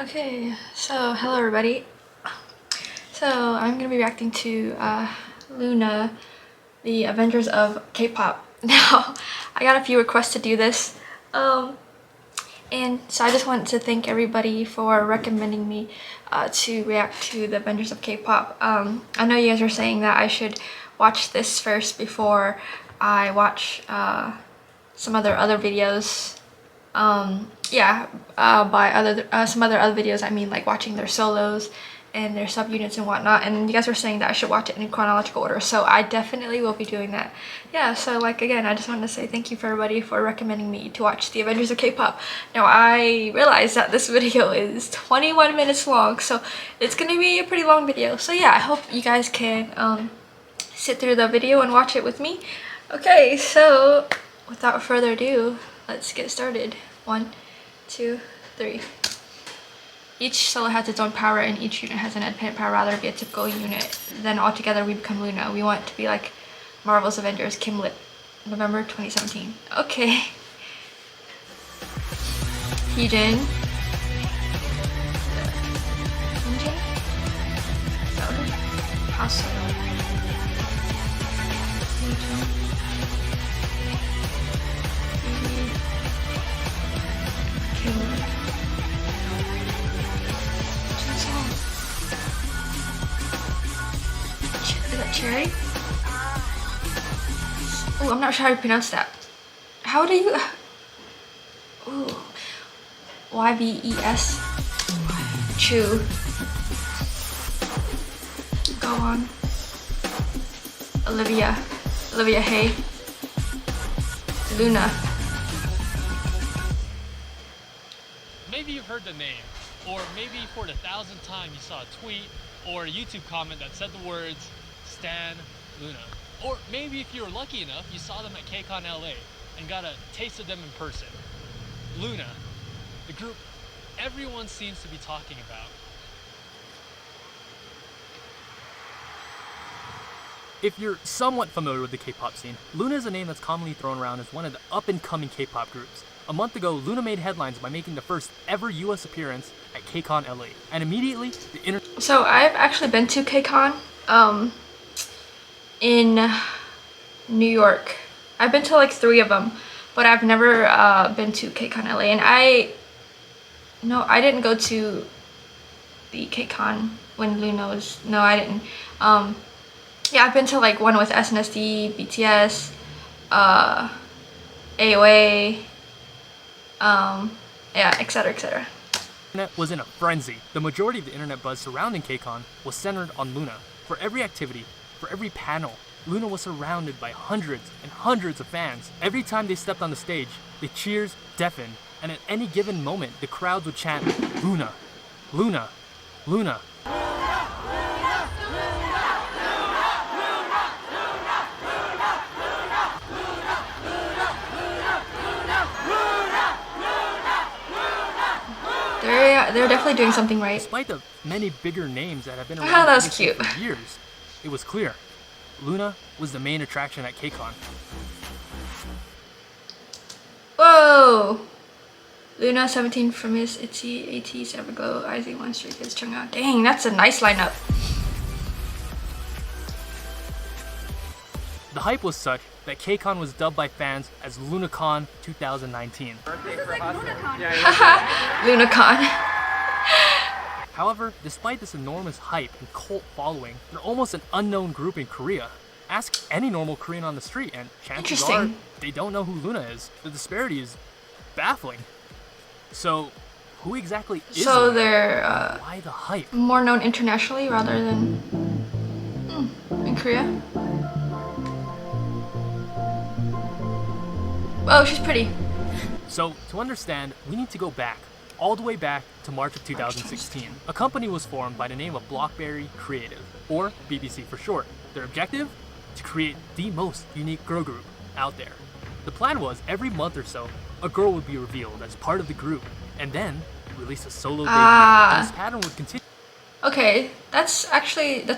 Okay, so hello everybody. So I'm gonna be reacting to Loona, the Avengers of K-pop. Now, I got a few requests to do this, and so I just want to thank everybody for recommending me to react to the Avengers of K-pop. I know you guys are saying that I should watch this first before I watch some other videos. By some other videos, I mean like watching their solos and their subunits and whatnot, and you guys were saying that I should watch it in chronological order, so I definitely will be doing that. Yeah, so like again, I just wanted to say thank you for everybody for recommending me to watch the Avengers of K-pop. Now I realize that this video is 21 minutes long, so it's gonna be a pretty long video. So yeah, I hope you guys can sit through the video and watch it with me. Okay, so without further ado, let's get started. 1, 2, 3. Each solo has its own power and each unit has an independent power rather be a typical unit. Then all together we become Loona. We want to be like Marvel's Avengers. Kim Lip, November 2017. Okay. Heejin. House solo. Is that Cherry? Oh, I'm not sure how to pronounce that. How do you? Ooh, YVES. Chew. Go on. Olivia Hay. Loona. Maybe you've heard the name, or maybe for the 1,000th time you saw a tweet or a YouTube comment that said the words Stan Loona. Or maybe if you were lucky enough, you saw them at KCON LA and got a taste of them in person. Loona, the group everyone seems to be talking about. If you're somewhat familiar with the K-pop scene, Loona is a name that's commonly thrown around as one of the up-and-coming K-pop groups. A month ago, Loona made headlines by making the first ever US appearance at KCON LA, and immediately the So I've actually been to KCON in New York. I've been to like 3 of them, but I've never been to KCON LA, and I didn't go to the KCON when Loona was, no I didn't. Yeah, I've been to like one with SNSD, BTS, AOA, yeah, etc, etc. The internet was in a frenzy. The majority of the internet buzz surrounding KCON was centered on Loona. For every activity, for every panel, Loona was surrounded by hundreds and hundreds of fans. Every time they stepped on the stage, the cheers deafened, and at any given moment, the crowds would chant, "Loona, Loona, Loona." They're definitely doing something right. Despite the many bigger names that have been around that was cute. for years, it was clear Loona was the main attraction at KCON. Whoa! Loona, 17 from Miss Itzy, AT, Everglow, IZ1, Stray Kids, Chungha. Dang, that's a nice lineup. The hype was such that KCON was dubbed by fans as LoonaCon 2019. This is like LoonaCon. LoonaCon. However, despite this enormous hype and cult following, they're almost an unknown group in Korea. Ask any normal Korean on the street and chances are they don't know who Loona is. The disparity is baffling. So, who exactly is So Loona? they're Why the hype? more known internationally rather than in Korea. Oh, she's pretty. So, to understand, we need to go back, all the way back to March of 2016. A company was formed by the name of Blockberry Creative, or BBC for short. Their objective? To create the most unique girl group out there. The plan was, every month or so, a girl would be revealed as part of the group, and then release a solo debut. And this pattern would continue. Okay, that's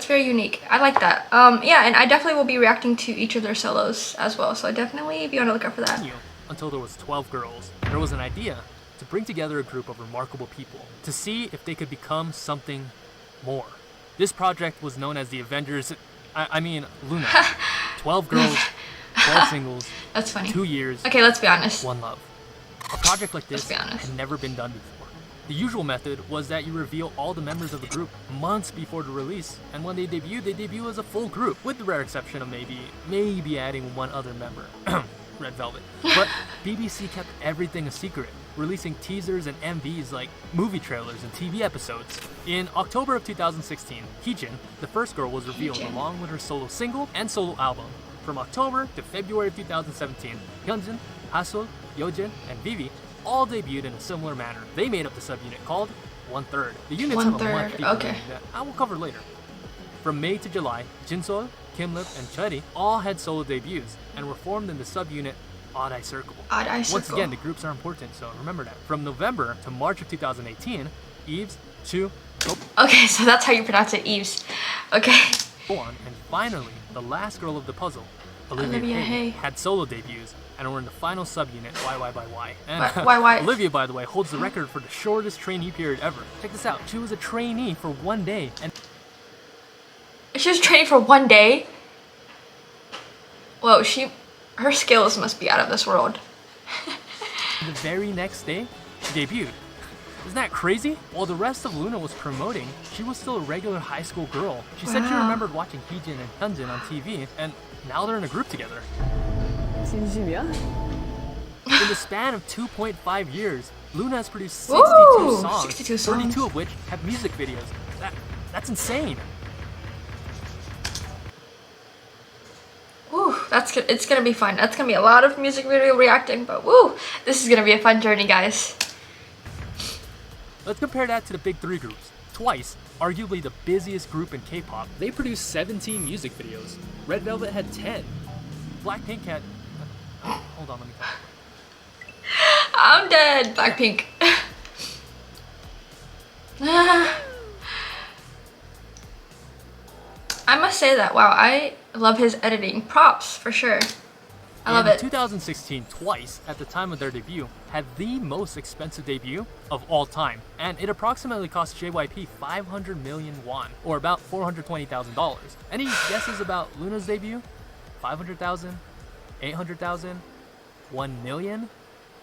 very unique. I like that. Yeah, and I definitely will be reacting to each of their solos as well, so definitely be on the lookout for that. Until there was 12 girls. There was an idea to bring together a group of remarkable people to see if they could become something more. This project was known as the Avengers, I mean LOONA. 12 girls, 12 singles, That's funny. 2 years, Okay, let's be honest. one love. A project like this Let's be honest. had never been done before. The usual method was that you reveal all the members of the group months before the release, and when they debut as a full group, with the rare exception of maybe adding one other member, Red Velvet. But BBC kept everything a secret, releasing teasers and MVs like movie trailers and TV episodes. In October of 2016, Heejin, the first girl, was revealed along with her solo single and solo album. From October to February of 2017, Hyunjin, Haseol, Yeojin, and Vivi all debuted in a similar manner. They made up the subunit called 1/3. The units have a much deeper meaning that I will cover later. From May to July, Jinsol, Kimlip, and Chuddy all had solo debuts and were formed in the subunit Odd Eye Circle. Odd Eye Circle. Once again, the groups are important, so remember that. From November to March of 2018, Eves, Chu, Okay, so that's how you pronounce it, Eves. Okay. and finally, the last girl of the puzzle, Olivia Hay, had solo debuts and were in the final subunit YY by Y. And YY. Olivia, by the way, holds the record for the shortest trainee period ever. Check this out. She was a trainee for 1 day, and She was training for 1 day? Whoa, her skills must be out of this world. the very next day, she debuted. Isn't that crazy? While the rest of LOONA was promoting, she was still a regular high school girl. She said she remembered watching Heejin and Hyunjin on TV, and now they're in a group together. 진심이야? In the span of 2.5 years, LOONA has produced 62 songs, 62 songs. 32 of which have music videos. That's insane. Woo, it's gonna be fun. That's gonna be a lot of music video reacting, but woo, this is gonna be a fun journey, guys. Let's compare that to the big three groups. TWICE, arguably the busiest group in K-pop, they produced 17 music videos. Red Velvet had 10. Blackpink had... hold on, let me count. I'm dead, Blackpink. I must say that, wow, I love his editing. Props, for sure. I love In it. 2016, TWICE, at the time of their debut, had the most expensive debut of all time, and it approximately cost JYP 500 million won, or about $420,000. Any guesses about LOONA's debut? 500,000? 800,000? 1 million?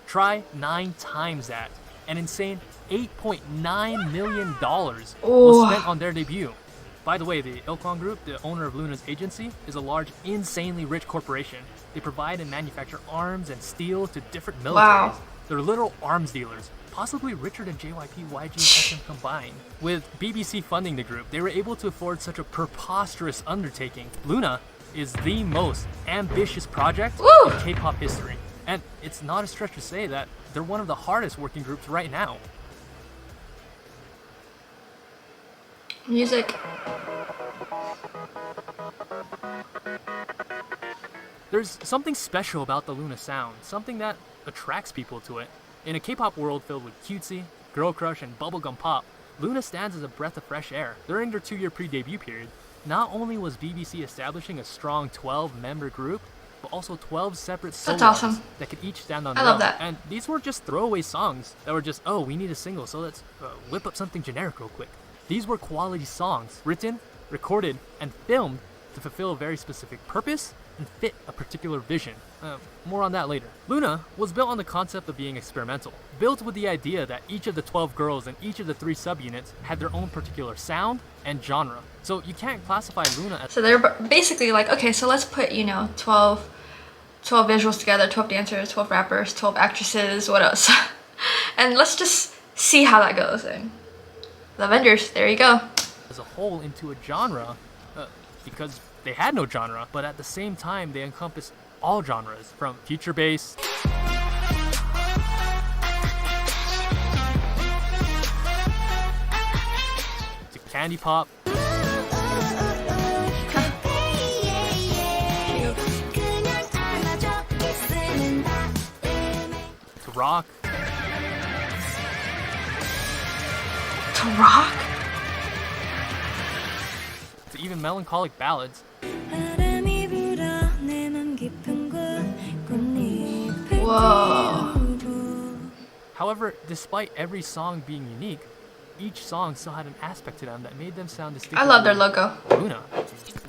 Try 9 times that. An insane $8.9 million was spent on their debut. By the way, the Ilkwon Group, the owner of LOONA's agency, is a large, insanely rich corporation. They provide and manufacture arms and steel to different militaries. Wow. They're literal arms dealers, possibly richer than JYP, YG, and SM combined. With BBC funding the group, they were able to afford such a preposterous undertaking. LOONA is the most ambitious project in K-pop history. And it's not a stretch to say that they're one of the hardest working groups right now. Music. There's something special about the LOONA sound, something that attracts people to it. In a K-pop world filled with cutesy, girl crush, and bubblegum pop, LOONA stands as a breath of fresh air. During their 2-year pre-debut period, not only was BBC establishing a strong 12-member group, but also 12 separate solo awesome. that could each stand on I their love own. that. And these weren't just throwaway songs that were just, oh, we need a single, so let's whip up something generic real quick. These were quality songs, written, recorded, and filmed to fulfill a very specific purpose and fit a particular vision. More on that later. LOONA was built on the concept of being experimental, built with the idea that each of the 12 girls and each of the 3 subunits had their own particular sound and genre. So you can't classify LOONA as... So they're basically like, okay, so let's put, 12 visuals together, 12 dancers, 12 rappers, 12 actresses, what else? And let's just see how that goes. And the Avengers, there you go. as a whole into a genre because they had no genre, but at the same time they encompass all genres, from future bass to candy pop to rock. To rock? To even melancholic ballads. Whoa. However, despite every song being unique, each song still had an aspect to them that made them sound distinctly I love their logo. Loona.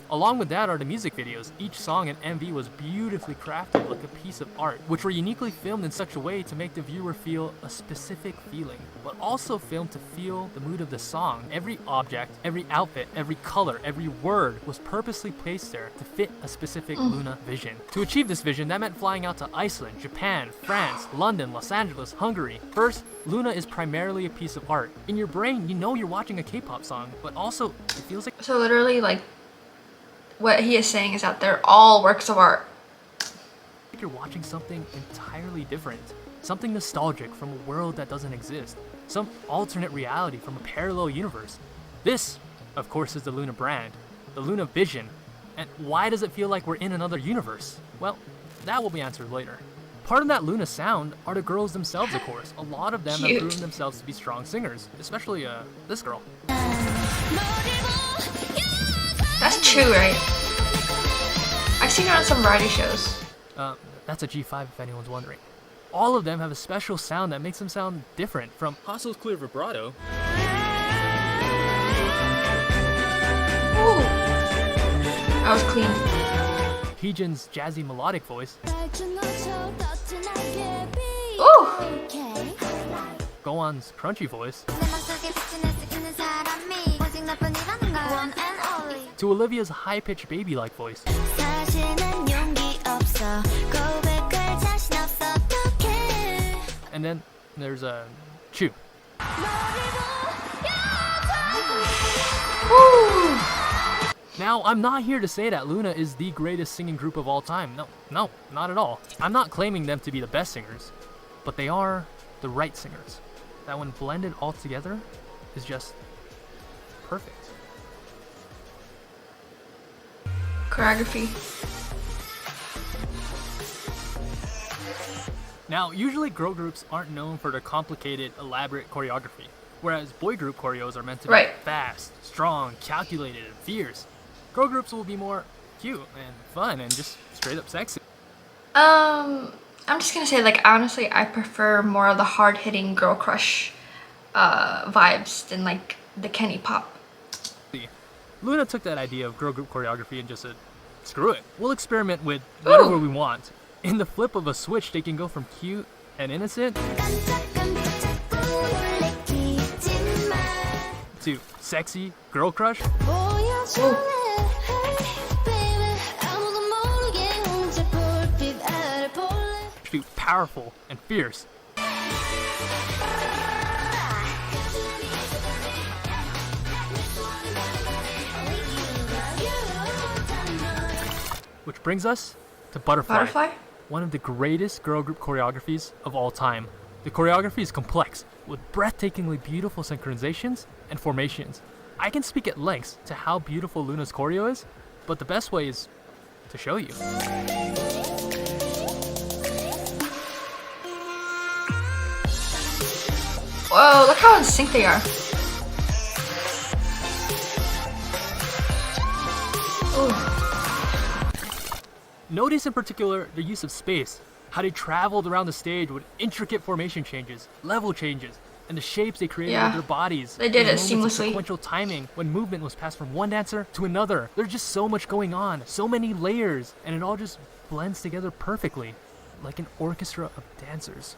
Along with that are the music videos. Each song and MV was beautifully crafted like a piece of art, which were uniquely filmed in such a way to make the viewer feel a specific feeling, but also filmed to feel the mood of the song. Every object, every outfit, every color, every word was purposely placed there to fit a specific Loona vision. To achieve this vision, that meant flying out to Iceland, Japan, France, London, Los Angeles, Hungary. First, Loona is primarily a piece of art. In your brain, you know you're watching a K-pop song, but also it feels like So literally, like, what he is saying is that they're all works of art. you're watching something entirely different. Something nostalgic from a world that doesn't exist. Some alternate reality from a parallel universe. This, of course, is the Loona brand, the Loona vision. And why does it feel like we're in another universe? Well, that will be answered later. Part of that Loona sound are the girls themselves, of course. A lot of them have Cute. proven themselves to be strong singers, especially this girl. That's true, right? I've seen her on some variety shows. That's a G5 if anyone's wondering. All of them have a special sound that makes them sound different, from Haseul's clear vibrato Ooh. That was clean. Heejin's jazzy melodic voice, Ooh. Gowan's crunchy voice, to Olivia's high-pitched baby-like voice, and then there's Chu. Ooh. Now, I'm not here to say that Loona is the greatest singing group of all time. No, not at all. I'm not claiming them to be the best singers, but they are the right singers. That when blended all together is just perfect. Choreography. Now, usually girl groups aren't known for their complicated, elaborate choreography, whereas boy group choreos are meant to be Right. fast, strong, calculated, and fierce. Girl groups will be more cute and fun and just straight up sexy. I'm just gonna say, like, honestly, I prefer more of the hard-hitting girl crush vibes than like the Kenny pop. Loona took that idea of girl group choreography and just said, screw it, we'll experiment with whatever Ooh. we want. In the flip of a switch, they can go from cute and innocent to sexy girl crush to powerful and fierce. Which brings us to Butterfly, Butterfly? one of the greatest girl group choreographies of all time. The choreography is complex, with breathtakingly beautiful synchronizations and formations. I can speak at length to how beautiful Loona's choreo is, but the best way is to show you. Whoa, look how in sync they are. Ooh. Notice in particular the use of space, how they traveled around the stage with intricate formation changes, level changes, and the shapes they created Yeah. with their bodies. They did These it moments of seamlessly. Sequential timing when movement was passed from one dancer to another. There's just so much going on, so many layers, and it all just blends together perfectly, like an orchestra of dancers.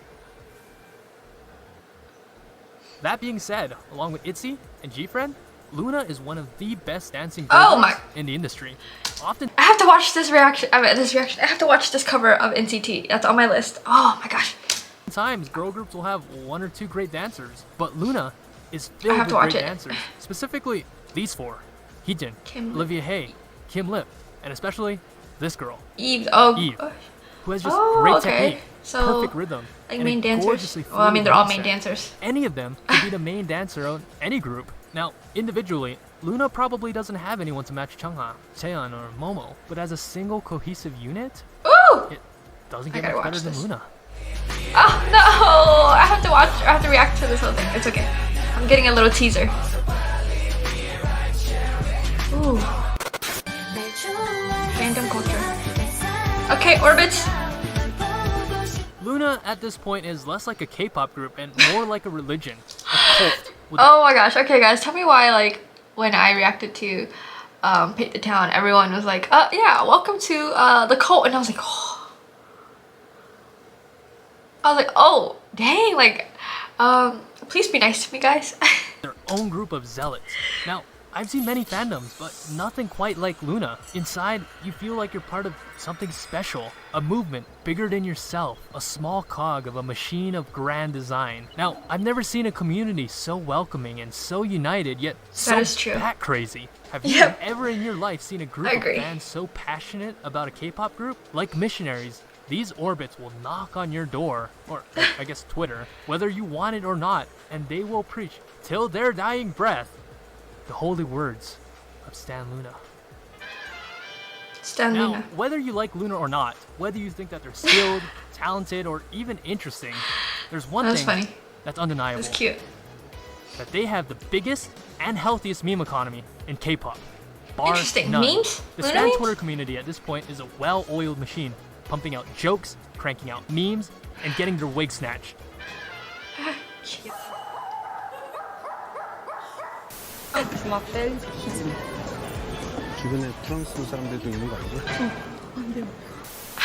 That being said, along with ITZY and G-Friend, Loona is one of the best dancing Oh girl my- groups in the industry. Often I have to watch this reaction. I have to watch this cover of NCT. That's on my list. Oh my gosh. times girl groups will have one or two great dancers, but Loona is filled have with to watch great it. dancers. Specifically, these four: Heejin, Kim Lip. Olivia Hae, Kim Lip, and especially this girl, Eve. Oh. Eve, gosh. who has just Oh, great okay. technique, So, perfect rhythm, like and main a dancers. gorgeously Well, I mean, fluid they're all dance main set. dancers. Any of them could be the main dancer on any group. Now, individually, Loona probably doesn't have anyone to match Chungha, Taeyeon, or Momo, but as a single cohesive unit, Ooh. it doesn't I get gotta much better watch than this. Loona. Oh no! I have to watch. I have to react to this whole thing. It's okay. I'm getting a little teaser. Ooh. Fandom culture. Okay, orbits. Loona Loona at this point is less like a K-pop group and more like a religion, a cult. With Oh my gosh. Okay, guys, tell me why, like, when I reacted to Paint the Town, everyone was like, yeah, welcome to the cult. And I was like, oh. I was like, oh, dang, like, please be nice to me, guys. their own group of zealots. Now, I've seen many fandoms, but nothing quite like Loona. Inside, you feel like you're part of something special, a movement bigger than yourself, a small cog of a machine of grand design. Now, I've never seen a community so welcoming and so united, yet so That is true. bat crazy. Have you Yep. ever in your life seen a group I of agree. fans so passionate about a K-pop group? Like missionaries, these orbits will knock on your door, or I guess Twitter, whether you want it or not, and they will preach till their dying breath the holy words of Stan Loona. Stan Now, Loona. whether you like Loona or not, whether you think that they're skilled, talented, or even interesting, there's one That was thing funny. that's undeniable. That's cute. That they have the biggest and healthiest meme economy in K-pop. Bar Interesting. none. Memes? The Loona Stan memes? Twitter community at this point is a well-oiled machine, pumping out jokes, cranking out memes, and getting their wig snatched. Cute. 주막벨 히즈. 주변에 트랑스 사람들도 있는 거 아니고?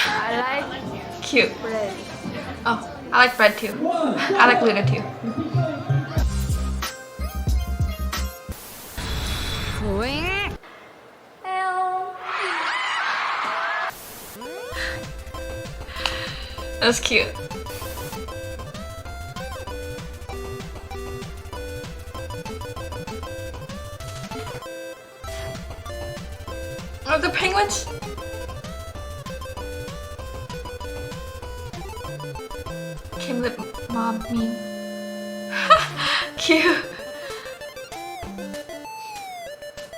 I like Cute. bread. Oh, I like bread too. I like Loona too. That's cute. Oh, the penguins? Kim Lip Mob meme. Cute.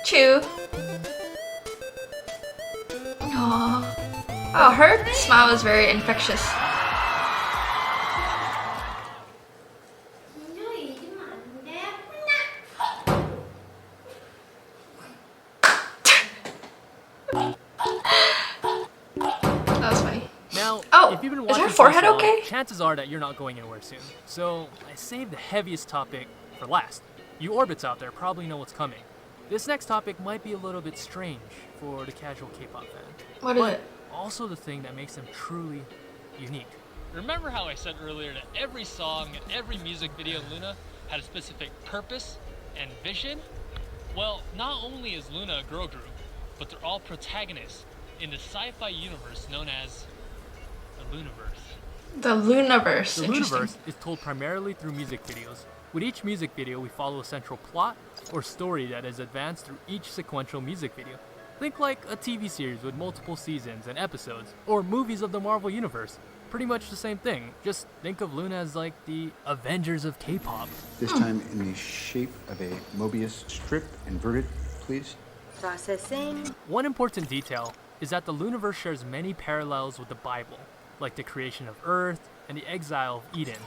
Chew. Aww. Oh, her smile is very infectious. That was funny. Now, Oh, if you've been is watching her forehead so long, okay? chances are that you're not going anywhere soon. So I saved the heaviest topic for last. You orbits out there probably know what's coming. This next topic might be a little bit strange for the casual K-pop fan, What is but it? also the thing that makes them truly unique. Remember how I said earlier that every song and every music video in Loona had a specific purpose and vision? Well, not only is Loona a girl group, but they're all protagonists in the sci-fi universe known as the Loonaverse. The Loonaverse. The Interesting. Loonaverse is told primarily through music videos. With each music video, we follow a central plot or story that is advanced through each sequential music video. Think like a TV series with multiple seasons and episodes, or movies of the Marvel Universe. Pretty much the same thing, just think of Loona as like the Avengers of K-pop. This time in the shape of a Mobius strip, inverted, please. Processing. One important detail is that the Loonaverse shares many parallels with the Bible, like the creation of Earth and the exile of Eden.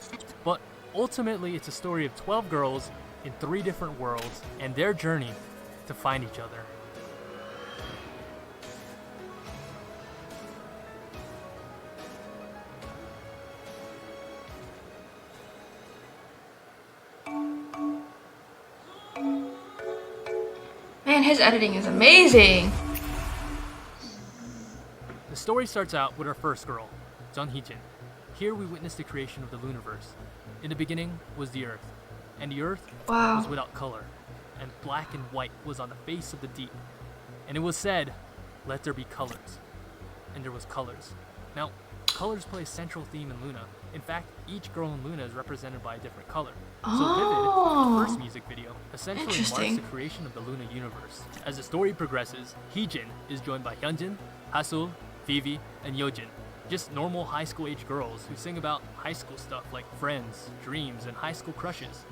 But ultimately, it's a story of 12 girls in 3 different worlds and their journey to find each other. Man, his editing is amazing. The story starts out with our first girl, Jun Hee-jin. Here we witness the creation of the Loonaverse. In the beginning was the Earth, and the Earth Wow. was without color, and black and white was on the face of the deep. And it was said, "Let there be colors." And there was colors. Now, colors play a central theme in Loona. In fact, each girl in Loona is represented by a different color. So Vivid, the first music video, essentially marks Interesting. the creation of the Loona universe. As the story progresses, Heejin is joined by Hyunjin, Hasul, Vivi, and Yojin. Just normal high school age girls who sing about high school stuff like friends, dreams, and high school crushes.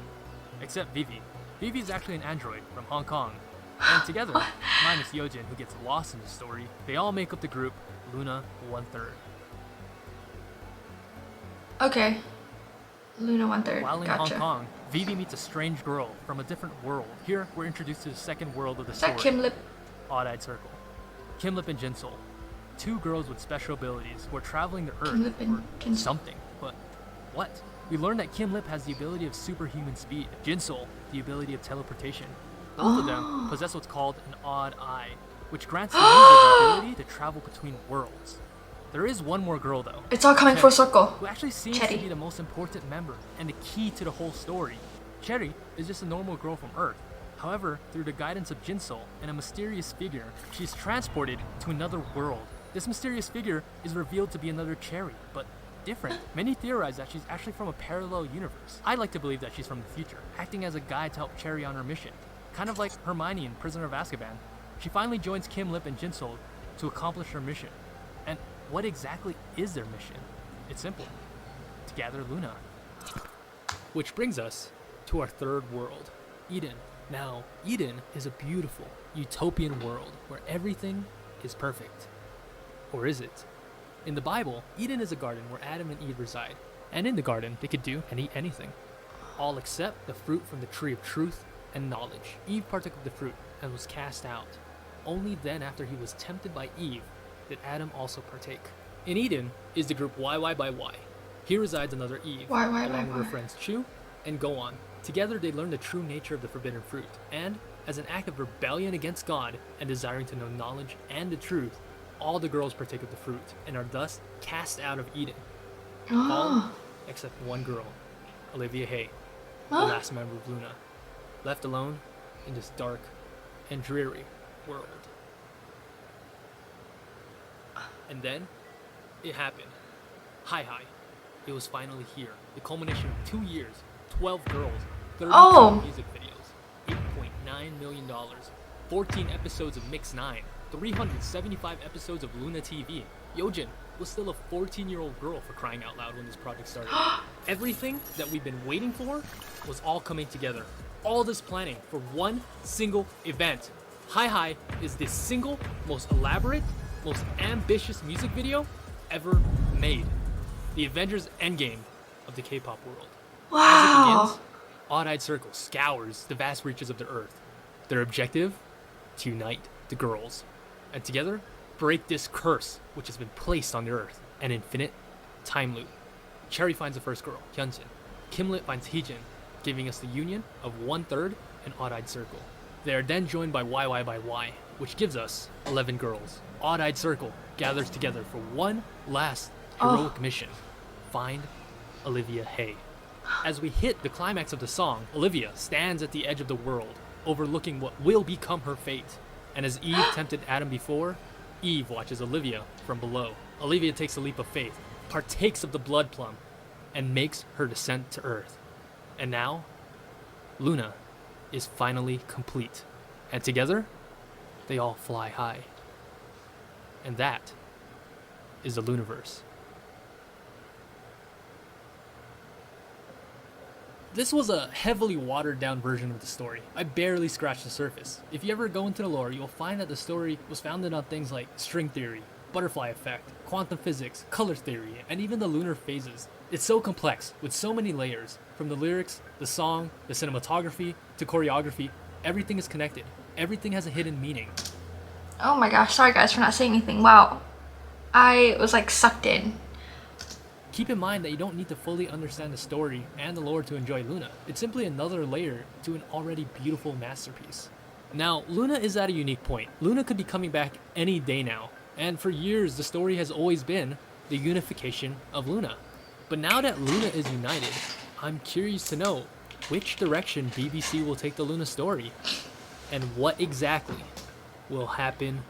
Except Vivi. Vivi is actually an android from Hong Kong. And together, minus Yojin who gets lost in the story, they all make up the group Loona 1/3. Okay. Loona 1/3. While in Gotcha. Hong Kong, Vivi meets a strange girl from a different world. Here, we're introduced to the second world of the Is story. that Kim Lip? Odd-Eyed Circle. Kim Lip and Jinsol. 2 girls with special abilities who are traveling the Earth Kim Lip and or Jinsol. something. But what? We learned that Kim Lip has the ability of superhuman speed, Jinsol the ability of teleportation. Both of them possess what's called an odd eye, which grants the user the ability to travel between worlds. There is one more girl though. It's all coming full circle. Who actually seems Cherry. to be the most important member and the key to the whole story. Cherry is just a normal girl from Earth. However, through the guidance of Jinsol and a mysterious figure, she's transported to another world. This mysterious figure is revealed to be another Cherry, but different. Many theorize that she's actually from a parallel universe. I like to believe that she's from the future, acting as a guide to help Cherry on her mission. Kind of like Hermione in Prisoner of Azkaban. She finally joins Kim Lip and Jinsol to accomplish her mission. And what exactly is their mission? It's simple. To gather Luna. Which brings us to our third world, Eden. Now, Eden is a beautiful, utopian world where everything is perfect. Or is it? In the Bible, Eden is a garden where Adam and Eve reside. And in the garden, they could do and eat anything. All except the fruit from the tree of truth and knowledge. Eve partook of the fruit and was cast out. Only then, after he was tempted by Eve, did Adam also partake. In Eden is the group YY by Y. Here resides another Eve, YY along by with her Y. friends Chu and Go On. Together they learn the true nature of the forbidden fruit, and as an act of rebellion against God and desiring to know knowledge and the truth, all the girls partake of the fruit and are thus cast out of Eden. All except one girl, Olivia Hay, the last member of Luna, left alone in this dark and dreary world. And then, it happened. Hi Hi. It was finally here. The culmination of 2 years, 12 girls, 32 music videos, $8.9 million, 14 episodes of Mix 9, 375 episodes of Luna TV. Yojin was still a 14-year-old girl, for crying out loud, when this project started. Everything that we've been waiting for was all coming together. All this planning for one single event. Hi Hi is the single most elaborate, most ambitious music video ever made. The Avengers Endgame of the K-pop world. As it begins, Odd-Eyed Circle scours the vast reaches of the earth. Their objective? To unite the girls. And together, break this curse which has been placed on the earth. An infinite time loop. Cherry finds the first girl, Hyunjin. Kimlet finds Heejin, giving us the union of 1/3 and Odd-Eyed Circle. They are then joined by YY by Y, which gives us 11 girls. Odd-Eyed Circle gathers together for one last heroic mission. Find Olivia Hay. As we hit the climax of the song, Olivia stands at the edge of the world, overlooking what will become her fate. And as Eve tempted Adam before, Eve watches Olivia from below. Olivia takes a leap of faith, partakes of the blood plum, and makes her descent to Earth. And now, Luna is finally complete. And together, they all fly high. And that is the Loonaverse. This was a heavily watered down version of the story. I barely scratched the surface. If you ever go into the lore, you'll find that the story was founded on things like string theory, butterfly effect, quantum physics, color theory, and even the lunar phases. It's so complex, with so many layers. From the lyrics, the song, the cinematography, to choreography, everything is connected. Everything has a hidden meaning. Oh my gosh, sorry guys for not saying anything. Wow. I was like sucked in. Keep in mind that you don't need to fully understand the story and the lore to enjoy Luna. It's simply another layer to an already beautiful masterpiece. Now, Luna is at a unique point. Luna could be coming back any day now, and for years the story has always been the unification of Luna. But now that Luna is united, I'm curious to know which direction BBC will take the Luna story, and what exactly will happen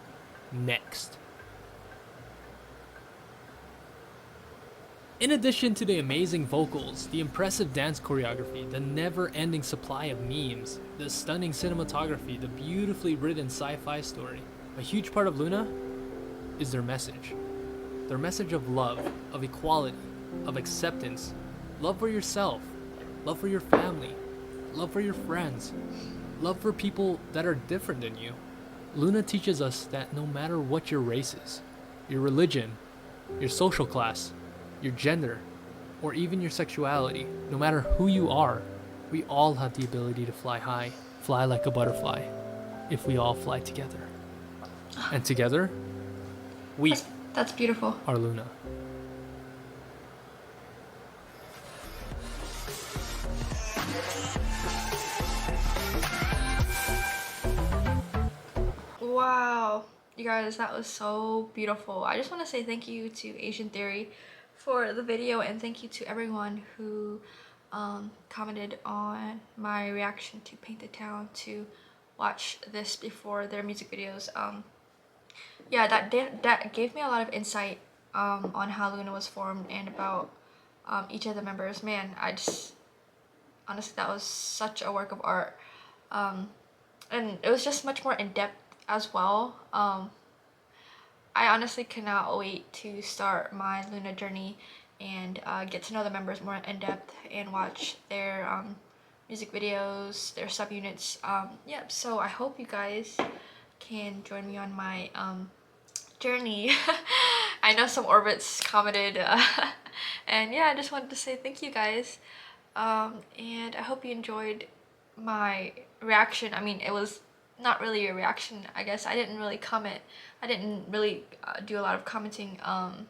next. In addition to the amazing vocals, the impressive dance choreography, the never-ending supply of memes, the stunning cinematography, the beautifully written sci-fi story, a huge part of Luna is their message. Their message of love, of equality, of acceptance, love for yourself, love for your family, love for your friends, love for people that are different than you. Luna teaches us that no matter what your race is, your religion, your social class, your gender, or even your sexuality, no matter who you are, we all have the ability to fly high, fly like a butterfly, if we all fly together. And together, we That's beautiful. are Luna. Wow, you guys, that was so beautiful. I just want to say thank you to Asian Theory for the video, and thank you to everyone who commented on my reaction to Paint the Town to watch this before their music videos. Yeah, that gave me a lot of insight on how Loona was formed and about each of the members. Man, I just honestly, that was such a work of art, and it was just much more in depth as well. I honestly cannot wait to start my Loona journey and get to know the members more in depth and watch their music videos, their subunits. Yep. So I hope you guys can join me on my journey. I know some orbits commented, and yeah, I just wanted to say thank you guys, and I hope you enjoyed my reaction. I mean, it was not really a reaction, I guess. I didn't really comment. I didn't really do a lot of commenting,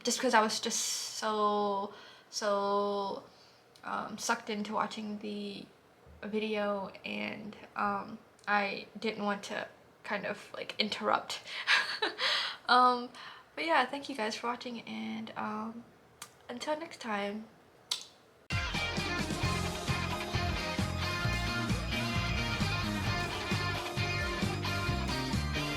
just because I was just so sucked into watching the video, and I didn't want to kind of like interrupt. um, but yeah, thank you guys for watching, and until next time.